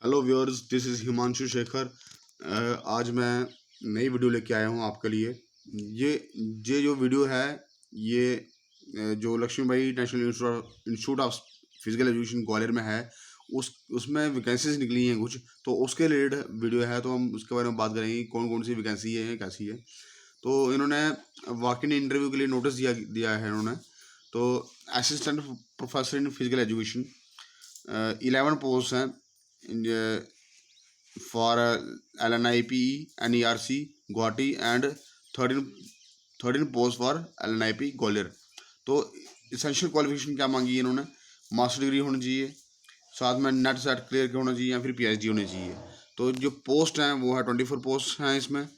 Hello viewers, this is Himanshu Shekhar. आज मैं नई वीडियो लेके आया हूँ आपके लिए। ये ये जो वीडियो है ये जो Lakshmibai national institute of physical education Gwalior में है, उसमें वैकेंसीज निकली हैं कुछ, तो उसके रिलेटेड वीडियो है। तो हम उसके बारे में बात करेंगे कौन कौन सी वैकेंसी है, कैसी है। तो इन्होंने वॉक इन इंटरव्यू के लिए नोटिस दिया दिया है इन्होंने। तो assistant professor in physical education 11 post हैं for LNIP, NERC, Guwahati and 13 post for LNIP Gwalior. तो इसेंशियल क्वालिफिकेशन क्या मांगी है इन्होंने? मास्टर डिग्री होनी चाहिए, साथ में नेट सेट क्लियर होना चाहिए या फिर PhD होनी चाहिए। तो जो पोस्ट हैं वो है 24 पोस्ट हैं इसमें,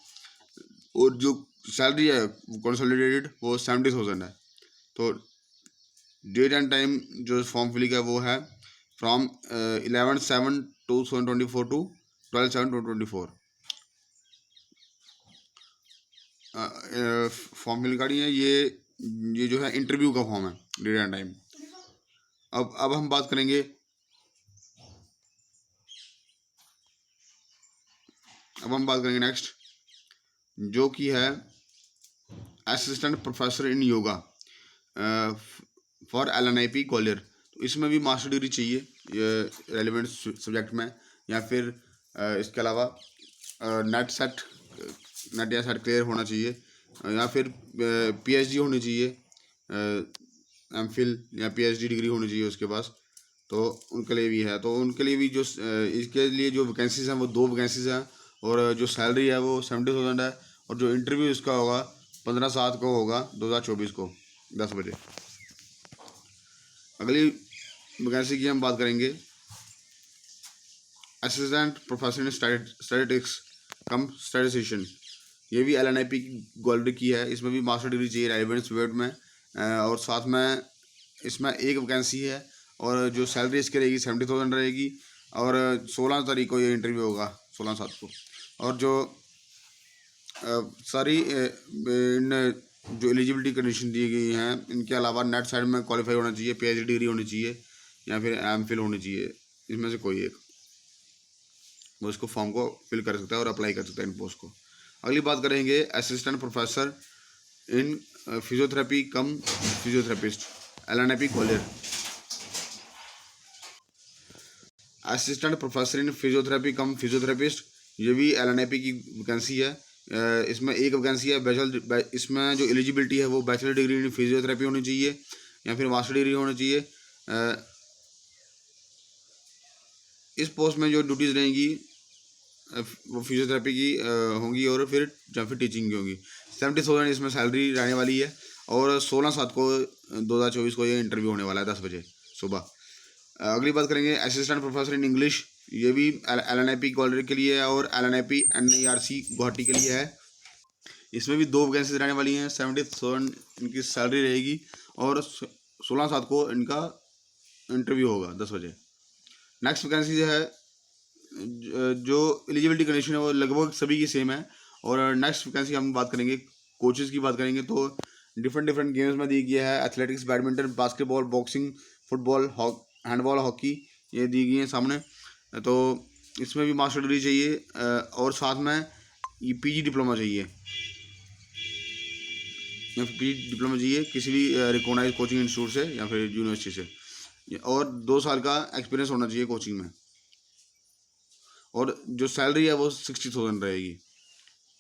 और जो सैलरी है कंसोलिडेटेड वो 70,000 है। तो डेट एंड टाइम जो फॉर्म फिलिंग है वो है फ्रॉम 11/7/2024 टू 12/7/2024। फॉर्म फिल गाड़ी है ये जो है इंटरव्यू का फॉर्म है, डेट एंड टाइम। अब हम बात करेंगे, नेक्स्ट, जो कि है assistant professor in yoga for LNIP Gwalior. तो इसमें भी मास्टर डिग्री चाहिए रेलिवेंट सब्जेक्ट में, या फिर इसके अलावा नेट या सेट क्लियर होना चाहिए, या फिर PhD होनी चाहिए, MPhil या PhD डिग्री होनी चाहिए उसके पास। तो उनके लिए भी है। तो उनके लिए भी जो इसके लिए जो वैकेंसीज हैं वो 2 वैकेंसीज हैं, और जो सैलरी है वो 70,000 है। और जो इंटरव्यू इसका होगा 15/7 को होगा, 2024 को 10 बजे। अगली वैकेंसी की हम बात करेंगे, assistant professor in statistics come statistician. ये भी LNIP की ग्वालियर की है। इसमें भी मास्टर डिग्री चाहिए रेलिवेंट सब्जेक्ट में, और साथ में इसमें एक वैकेंसी है, और जो सैलरी इसकी रहेगी 70,000 रहेगी। और 16 तारीख को ये इंटरव्यू होगा, 16/7 को। और जो सारी इन जो एलिजिबिलिटी कंडीशन दी गई हैं, इनके अलावा नेट साइड में क्वालिफाई होना चाहिए, PhD डिग्री होनी चाहिए, या फिर MPhil होनी चाहिए। इसमें से कोई एक वो इसको फॉर्म को फिल कर सकता है और अप्लाई कर सकता है इन पोस्ट को। अगली बात करेंगे assistant professor in physiotherapy come physiotherapist, LNIP Gwalior. Assistant professor in physiotherapy come physiotherapist, ये भी LNIP की वैकेंसी है। इसमें एक वैकेंसी है बैचलर। इसमें जो एलिजिबिलिटी है वो बैचलर डिग्री इन फिजियोथेरेपी होनी चाहिए, या फिर मास्टर डिग्री होनी चाहिए। इस पोस्ट में जो ड्यूटीज़ रहेंगी वो फिजियोथेरेपी की होंगी, और फिर या फिर टीचिंग की होंगी। 70,000 इसमें सैलरी रहने वाली है, और 16/7 को 2024 को ये इंटरव्यू होने वाला है 10 बजे सुबह। अगली बात करेंगे असिस्टेंट प्रोफेसर इन इंग्लिश। ये भी LNIP ग्वालियर के लिए है, और LNIP NERC गुवाहाटी के लिए है। इसमें भी 2 वैकेंसीज रहने वाली हैं। 70,000 इनकी सैलरी रहेगी, और 16/7 को इनका इंटरव्यू होगा 10 बजे। नेक्स्ट वैकेंसी है, जो एलिजिबिलिटी कंडीशन है वो लगभग सभी की सेम है। और नेक्स्ट वैकेंसी हम बात करेंगे, कोचेज़ की बात करेंगे। तो डिफरेंट गेम्स में दी गया है, athletics, badminton, basketball, boxing, football, handball, hockey, ये दी गई हैं सामने। तो इसमें भी मास्टर डिग्री चाहिए, और साथ में ये PG डिप्लोमा चाहिए, या फिर PG डिप्लोमा चाहिए किसी भी रिकॉग्नाइज कोचिंग इंस्टीट्यूट से या फिर यूनिवर्सिटी से, और 2 साल का एक्सपीरियंस होना चाहिए कोचिंग में। और जो सैलरी है वो 60,000 रहेगी,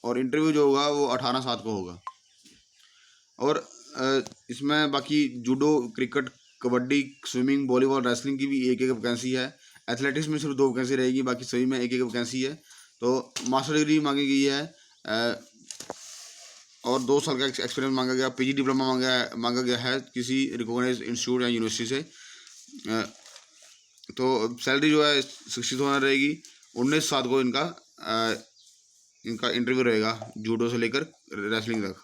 और इंटरव्यू जो होगा वो 18/7 को होगा। और इसमें बाकी judo, cricket, kabaddi, swimming, volleyball, wrestling की भी एक वैकेंसी है। एथलेटिक्स में सिर्फ 2 वैकेंसी रहेगी, बाकी सभी में एक वैकेंसी है। तो मास्टर डिग्री मांगी गई है, और 2 साल का एक्सपीरियंस मांगा गया। PG डिप्लोमा मांगा गया है किसी रिकॉग्नाइज इंस्टीट्यूट या यूनिवर्सिटी से। तो सैलरी जो है 60,000 रहेगी। 19/7 को इनका इंटरव्यू रहेगा, जूडो से लेकर रेसलिंग तक।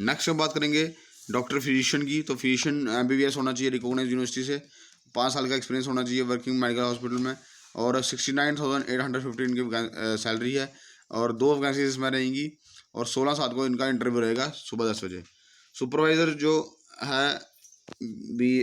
नेक्स्ट हम बात करेंगे डॉक्टर फिजिशियन की। तो फिजिशियन MBBS होना चाहिए रिकॉग्नाइज यूनिवर्सिटी से, 5 साल का एक्सपीरियंस होना चाहिए वर्किंग मेडिकल हॉस्पिटल में, और 69,815 की सैलरी है, और 2 वैकेंसीज इसमें रहेंगी। और 16/7 को इनका इंटरव्यू रहेगा सुबह 10 बजे। सुपरवाइज़र जो है भी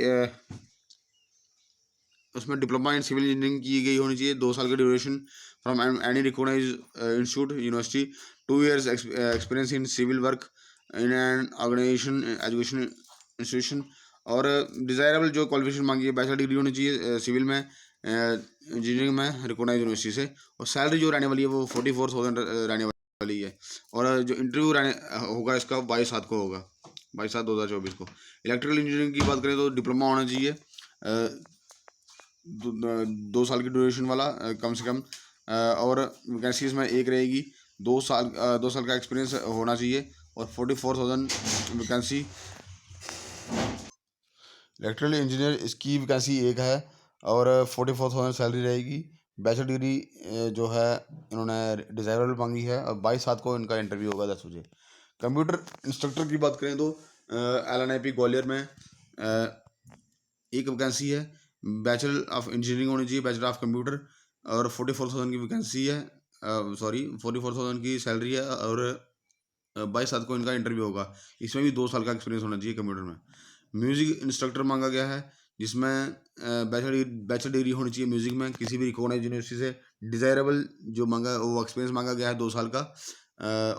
उसमें डिप्लोमा इन सिविल इंजीनियरिंग की गई होनी चाहिए, 2 साल की duration from any recognize institute university, 2 years experience in civil work in an organization education institution. और डिज़ायरेबल जो क्वालिफिकेशन मांगी है, बैचलर डिग्री होनी चाहिए सिविल में, इंजीनियरिंग में रिकॉग्नाइज यूनिवर्सिटी से। और सैलरी जो रहने वाली है वो 44,000 रहने वाली है। और जो इंटरव्यू होगा इसका 22/7 को होगा, 22/7/2024 को। इलेक्ट्रिकल इंजीनियरिंग की बात करें तो डिप्लोमा होना चाहिए, 2 साल की ड्यूरेशन वाला कम से कम। और वैकेंसी इसमें एक रहेगी, 2 साल का एक्सपीरियंस होना चाहिए। और 44,000 वैकेंसी। इलेक्ट्रिकल इंजीनियर इसकी वैकेंसी एक है और 44,000 सैलरी रहेगी। बैचलर डिग्री जो है इन्होंने डिज़ायरेबल मांगी है। और 22/7 को इनका इंटरव्यू होगा 10 बजे। कंप्यूटर इंस्ट्रक्टर की बात करें तो LNIP ग्वालियर में एक वैकेंसी है, बैचलर ऑफ इंजीनियरिंग होनी चाहिए, बैचलर ऑफ कंप्यूटर। और 44,000 की वैकेंसी है, 44,000 की सैलरी है। और 22/7 को इनका इंटरव्यू होगा। इसमें भी 2 साल का एक्सपीरियंस होना चाहिए कंप्यूटर में। म्यूज़िक इंस्ट्रक्टर मांगा गया है, जिसमें बैचलर डिग्री होनी चाहिए म्यूज़िक में किसी भी रिकॉग्नाइज यूनिवर्सिटी से। डिज़ायरेबल जो मांगा वो एक्सपीरियंस मांगा गया है 2 साल का।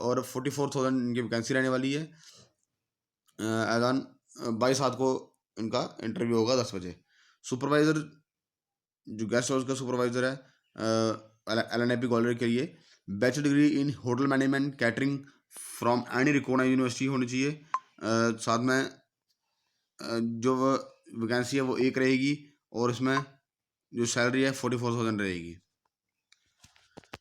और 44,000 इनकी वैकेंसी रहने वाली है। एज ऑन 22/7 को इनका इंटरव्यू होगा 10 बजे। सुपरवाइज़र जो गेस्ट हाउस का सुपरवाइज़र है LNIP ग्वालियर के लिए, bachelor degree in hotel management catering from any recognise university होनी चाहिए। साथ में जो वैकेंसी है वो एक रहेगी और इसमें जो सैलरी है 44,000 रहेगी।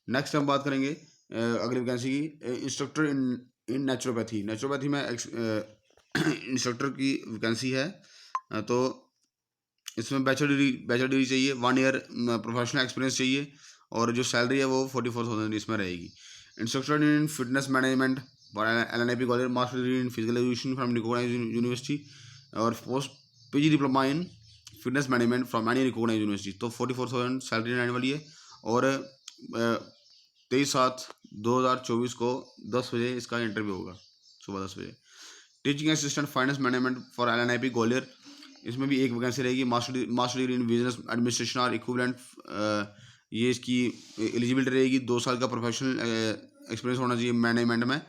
नेक्स्ट हम बात करेंगे अगली वैकेंसी की, इंस्ट्रक्टर इन नेचुरोपैथी में इंस्ट्रक्टर की वैकेंसी है। तो इसमें बैचलर डिग्री चाहिए, 1 year प्रोफेशनल एक्सपीरियंस चाहिए। और जो सैलरी है वो 44,000 इसमें रहेगी। Instructor in fitness management for LNIP Gwalior, master degree in physical education from recognise university. और post PG diploma in fitness management from any recognise university. तो 44,000 सैलरी रहने वाली है। और 23/7/2024 को 10 बजे इसका इंटरव्यू होगा, सुबह 10 बजे। Teaching assistant finance management for LNIP Gwalior, इसमें भी एक वैकेंसी रहेगी, master degree in business administration और इक्विवेलेंट। ये इसकी एलिजिबिलिटी रहेगी, 2 साल का प्रोफेशनल एक्सपीरियंस होना चाहिए मैनेजमेंट में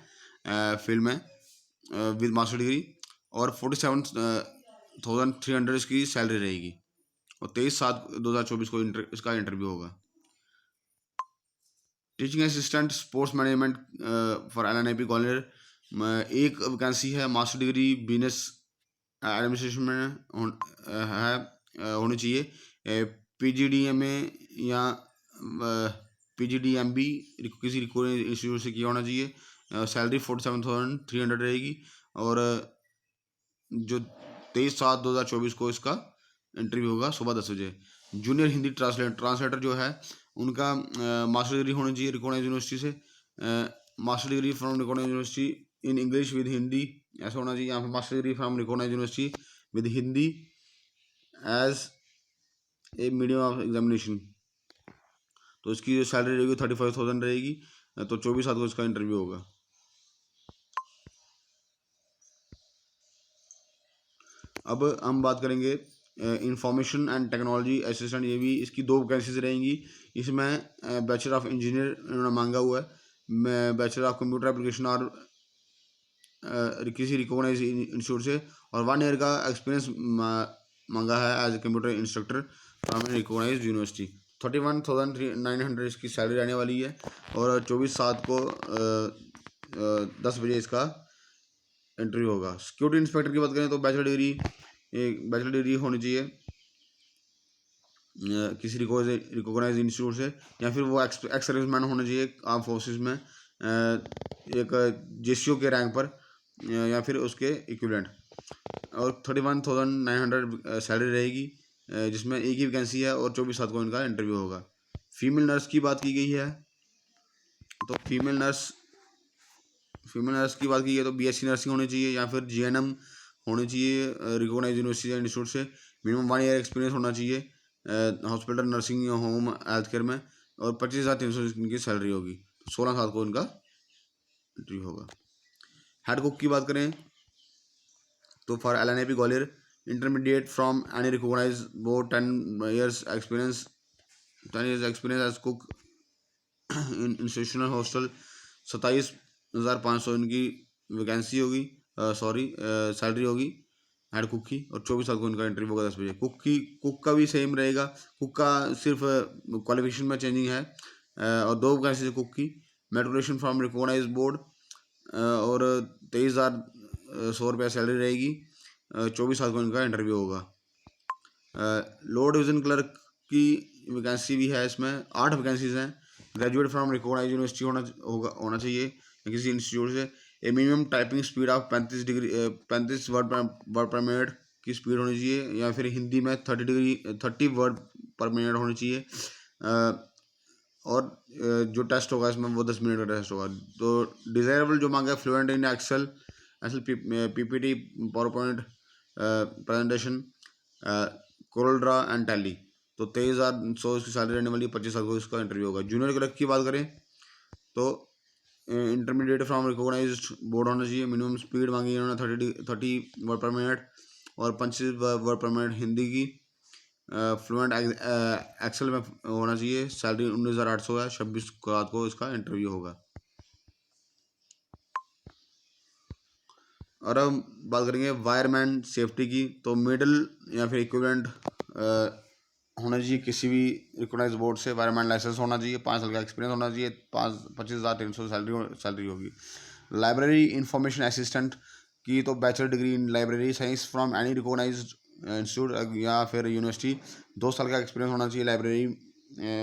फील्ड में विद मास्टर डिग्री। और 47,300 इसकी सैलरी रहेगी। और 23/7/2024 को इसका इंटरव्यू होगा। Teaching assistant sports management for LNIP Gwalior, एक वैकेंसी है, मास्टर डिग्री बिजनेस एडमिनिस्ट्रेशन में होनी चाहिए। PGDMA या PGDMB किसी रिकॉग्नाइज्ड इंस्टीट्यूट से किया होना चाहिए। सैलरी 47,300 रहेगी। और जो 23/7/2024 को इसका इंटरव्यू होगा सुबह 10 बजे। जूनियर हिंदी ट्रांसलेटर जो है उनका मास्टर डिग्री होनी चाहिए रिकॉग्नाइज यूनिवर्सिटी से। Master degree from recognise university in English with Hindi ऐसा होना चाहिए। यहाँ पे master degree from recognise university with Hindi as a medium of examination. तो इसकी जो सैलरी रहेगी 35,000 रहेगी। तो 24/7 को इसका इंटरव्यू होगा। अब हम बात करेंगे इंफॉर्मेशन एंड टेक्नोलॉजी असिस्टेंट, ये भी इसकी 2 वैकेंसीज रहेंगी। इसमें बैचलर ऑफ इंजीनियर इन्होंने मांगा हुआ है, बैचलर ऑफ कंप्यूटर एप्लीकेशन और किसी रिकॉग्नाइज इंस्टीट्यूट से। और 1 year का एक्सपीरियंस मांगा है as a computer instructor from recognise university. 31,900 इसकी सैलरी रहने वाली है। और 24/7 को 10 बजे इसका इंटरव्यू होगा। सिक्योरिटी इंस्पेक्टर की बात करें तो बैचलर डिग्री होनी चाहिए किसी रिकॉग्नाइज इंस्टीट्यूट से, या फिर वो एक्स सर्विसमैन होना चाहिए आर्म फोर्सेस में एक JCO के रैंक पर या फिर उसके इक्विवेलेंट। और 31,900 सैलरी रहेगी, जिसमें एक ही वैकेंसी है। और 24/7 को इनका इंटरव्यू होगा। फीमेल नर्स की बात की गई है, तो फीमेल नर्स की बात की है तो BSc नर्सिंग होनी चाहिए या फिर GNM होनी चाहिए रिकॉग्नाइज यूनिवर्सिटी या इंस्टीट्यूट से। मिनिमम 1 year एक्सपीरियंस होना चाहिए हॉस्पिटल नर्सिंग या होम हेल्थ केयर में। और 25,300 इनकी सैलरी होगी। 16/7 को इनका इंटरव्यू होगा। हेड कुक की बात करें तो for LNIP Gwalior intermediate from any recognized board, 10 years experience, 10 years experience as cook in institutional hostel 27,500 इनकी वैकेंसी होगी, सॉरी सैलरी होगी हेड कुक की, और 24 साल को इनका इंटरव्यू होगा 10 बजे। कुक का भी सेम रहेगा, कुक का सिर्फ क्वालिफिकेशन में चेंजिंग है, और 2 वैकेंसी कुक की, मेट्रोलेशन फ्रॉम रिकॉग्नाइज बोर्ड, और 23,100 रुपया सैलरी रहेगी, 24 साल को इनका इंटरव्यू होगा। लोअर डिवीजन क्लर्क की वैकेंसी भी है, इसमें 8 वैकेंसीज हैं। ग्रेजुएट फ्रॉम रिकॉग्नाइज यूनिवर्सिटी होना चाहिए किसी इंस्टीट्यूट से। ए minimum typing speed of 35 word पर मिनट की स्पीड होनी चाहिए, या फिर हिंदी में 30 वर्ड पर मिनट होनी चाहिए। और जो टेस्ट होगा इसमें वो 10 मिनट का टेस्ट होगा। तो डिजायरेबल जो मांगा है, fluent in Excel PPT, PowerPoint presentation, Corel draw and Tally. तो 23,100 इसकी सैलरी रहने वाली है, 25 साल को इसका इंटरव्यू होगा। जूनियर क्लर्क की बात करें तो इंटरमीडिएट फ्रॉम रिकॉग्नाइज्ड बोर्ड होना चाहिए। मिनिमम स्पीड मांगी है इन्होंने 30 वर्ड पर मिनट और 25 वर्ड पर मिनट हिंदी की। फ्लुएंट एक्सेल में होना चाहिए। सैलरी 19,800 है। 26 रात को इसका इंटरव्यू होगा। और अब बात करेंगे वायरमैन सेफ्टी की। तो मिडिल या फिर इक्विवेलेंट होना चाहिए किसी भी रिकॉग्नाइज बोर्ड से। वायरमैन लाइसेंस होना चाहिए, 5 साल का एक्सपीरियंस होना चाहिए। 25,300 सैलरी होगी। लाइब्रेरी इंफॉर्मेशन असिस्टेंट की तो bachelor degree in library science from any recognized institute या फिर यूनिवर्सिटी। 2 साल का एक्सपीरियंस होना चाहिए लाइब्रेरी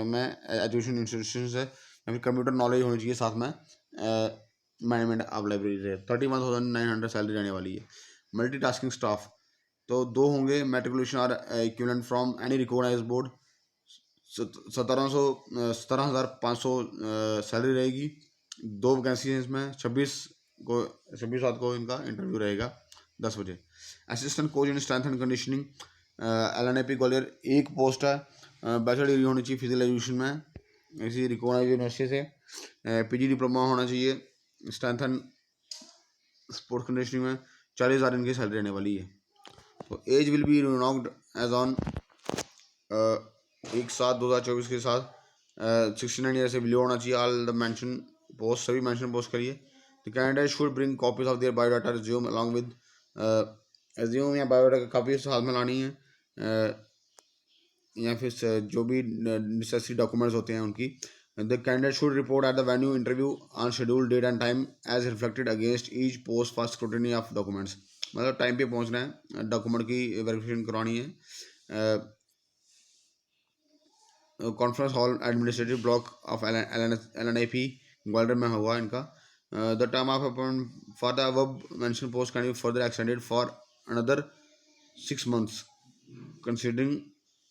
में एजुकेशन इंस्टीट्यूशन से, या फिर कंप्यूटर नॉलेज होनी चाहिए साथ में मैनेजमेंट ऑफ लाइब्रेरी से। 31,900 सैलरी रहने वाली है। मल्टीटास्किंग स्टाफ तो 2 होंगे, मैट्रिकुलेशन और equivalent from any recognize board. 17,500 salary रहेगी। 2 वैकेंसी हैं इसमें। 26 रात को इनका इंटरव्यू रहेगा 10 बजे। Assistant coach in strength and conditioning LNAP Gwalior 1 post है। बैचलर डिग्री होनी चाहिए फिजिकल एजुकेशन में इसी रिकॉग्नाइज यूनिवर्सिटी से। PG डिप्लोमा होना चाहिए स्ट्रेंथ एंड स्पोर्ट्स कंडीशनिंग में। 40,000 इनकी सैलरी रहने वाली है। तो age will be reckoned age on 1/7/2024 के साथ 69 ईयर से बिलो होना चाहिए। ऑल द मेंशन पोस्ट, सभी मेंशन पोस्ट करिए। The candidate should bring copies of their biodata resume along with resume या बायोडाटा कापी साथ में लानी है, या फिर जो भी नेसेसरी डॉक्यूमेंट्स होते हैं उनकी। The candidate should report at the venue interview on schedule date and time as reflected against each post for scrutiny of documents. मतलब टाइम पे पहुंचना है, डॉक्यूमेंट की वेरिफिकेशन करवानी है। Conference hall administrative block of LNAP Gwalior में हुआ इनका। The term of appointment for the above mention post can be further extended for another 6 months considering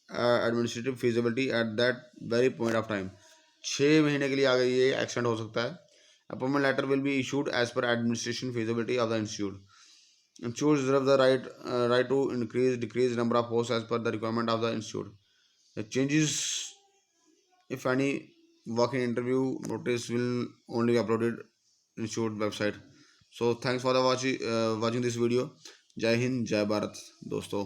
administrative feasibility at that very point of time. 6 महीने के लिए आगे ये extend हो सकता है। Appointment letter will be issued as per administration feasibility of the institute. Institute reserve the right to decrease number of posts as per the requirement of the institute. The changes, if any, walk-in interview notice will only be uploaded institute website. So thanks for the watching this video. जय हिंद, जय भारत दोस्तों।